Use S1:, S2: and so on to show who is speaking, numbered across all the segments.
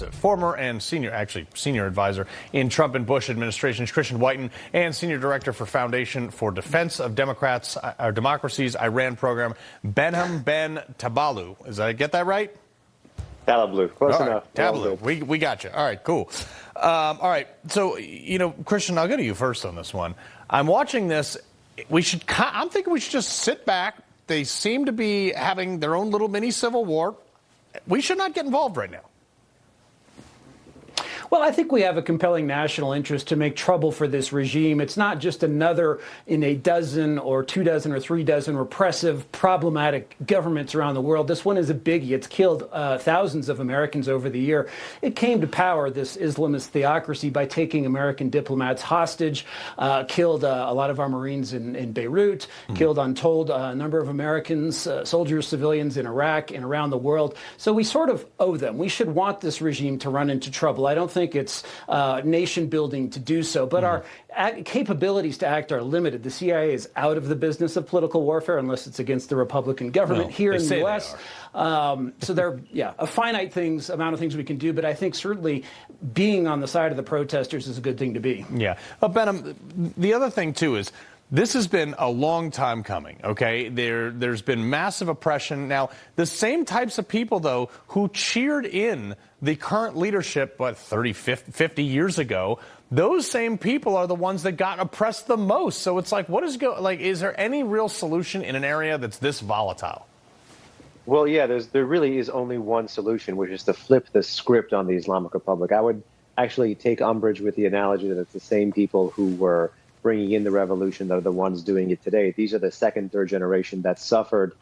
S1: Former and senior advisor in Trump and Bush administrations, Christian Whiten, and senior director for Foundation for Defense of Democracy's Iran program, Behnam Ben Taleblu. Did I get that right?
S2: Taleblu, close enough.
S1: Taleblu, we got you. All right, cool. All right, so Christian, I'll go to you first on this one. I'm watching this. I'm thinking we should just sit back. They seem to be having their own little mini civil war. We should not get involved right now.
S3: Well, I think we have a compelling national interest to make trouble for this regime. It's not just another in a dozen or 2 dozen or 3 dozen repressive, problematic governments around the world. This one is a biggie. It's killed thousands of Americans over the year. It came to power, this Islamist theocracy, by taking American diplomats hostage, killed a lot of our Marines in Beirut, killed untold number of Americans, soldiers, civilians in Iraq and around the world. So we sort of owe them. We should want this regime to run into trouble. I don't think it's nation building to do so, but our capabilities to act are limited. The CIA is out of the business of political warfare unless it's against the Republican government here in the U.S. So there are, a finite amount of things we can do, but I think certainly being on the side of the protesters is a good thing to be.
S1: Yeah. Behnam, the other thing, too, is this has been a long time coming, okay? There's been massive oppression. Now, the same types of people, though, who cheered in the current leadership, 30, 50 years ago, those same people are the ones that got oppressed the most. So it's like, is there any real solution in an area that's this volatile?
S2: Well, yeah, there really is only one solution, which is to flip the script on the Islamic Republic. I would actually take umbrage with the analogy that it's the same people who were bringing in the revolution that are the ones doing it today. These are the second, third generation that suffered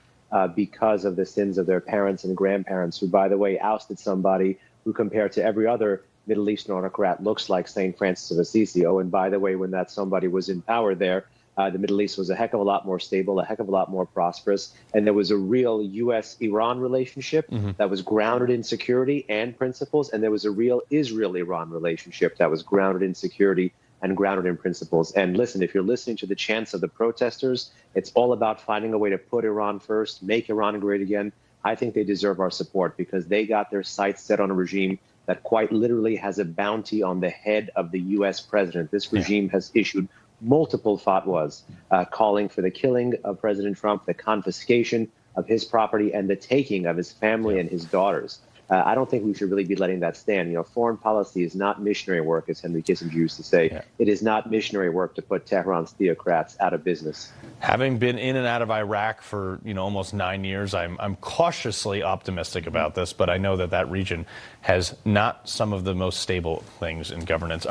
S2: because of the sins of their parents and grandparents, who, by the way, ousted somebody who, compared to every other Middle Eastern autocrat, looks like St. Francis of Assisi. Oh, and by the way, when that somebody was in power there, the Middle East was a heck of a lot more stable, a heck of a lot more prosperous, and there was a real U.S.-Iran relationship that was grounded in security and principles, and there was a real Israel-Iran relationship that was grounded in security and grounded in principles. And listen, if you're listening to the chants of the protesters, it's all about finding a way to put Iran first, make Iran great again. I think they deserve our support because they got their sights set on a regime that quite literally has a bounty on the head of the U.S. president. This regime has issued multiple fatwas calling for the killing of President Trump, the confiscation of his property, and the taking of his family and his daughters. I don't think we should really be letting that stand. Foreign policy is not missionary work, as Henry Kissinger used to say. Yeah. It is not missionary work to put Tehran's theocrats out of business.
S1: Having been in and out of Iraq for almost 9 years, I'm cautiously optimistic about this, but I know that region has not some of the most stable things in governance.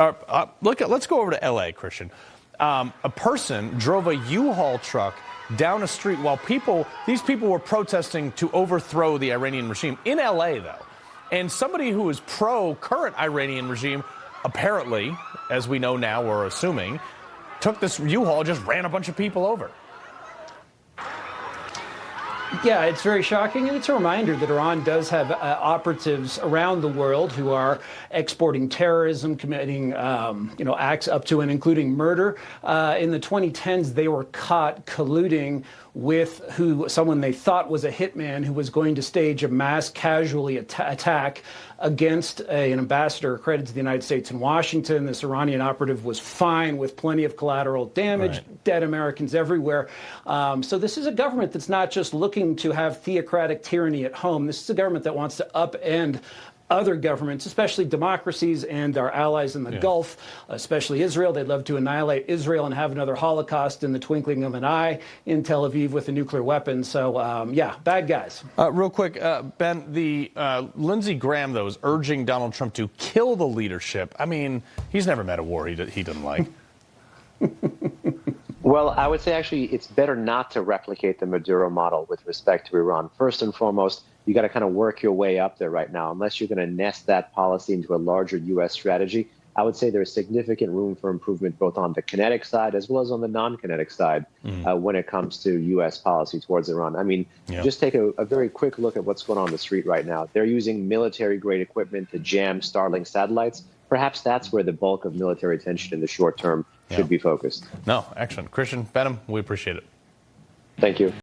S1: Let's go over to L.A., Christian. A person drove a U-Haul truck down a street while these people were protesting to overthrow the Iranian regime in L.A., though. And somebody who is pro-current Iranian regime, apparently, as we know now, we're assuming, took this U-Haul, just ran a bunch of people over.
S3: Yeah, it's very shocking, and it's a reminder that Iran does have operatives around the world who are exporting terrorism, committing, acts up to and including murder. In the 2010s, they were caught colluding with someone they thought was a hitman who was going to stage a mass casualty attack against an ambassador accredited to the United States in Washington. This Iranian operative was fine with plenty of collateral damage, dead Americans everywhere. So this is a government that's not just looking to have theocratic tyranny at home. This is a government that wants to upend other governments, especially democracies and our allies in the Gulf, especially Israel. They'd love to annihilate Israel and have another Holocaust in the twinkling of an eye in Tel Aviv with a nuclear weapon. So, bad guys.
S1: Real quick, Ben, the Lindsey Graham, though, is urging Donald Trump to kill the leadership. I mean, he's never met a war he doesn't like.
S2: Well, I would say, actually, it's better not to replicate the Maduro model with respect to Iran. First and foremost, you got to kind of work your way up there right now. Unless you're going to nest that policy into a larger U.S. strategy, I would say there's significant room for improvement both on the kinetic side as well as on the non-kinetic side when it comes to U.S. policy towards Iran. I mean, just take a very quick look at what's going on the street right now. They're using military-grade equipment to jam Starlink satellites. Perhaps that's where the bulk of military attention in the short term should be focused.
S1: No, excellent. Christian, Behnam, we appreciate it.
S2: Thank you.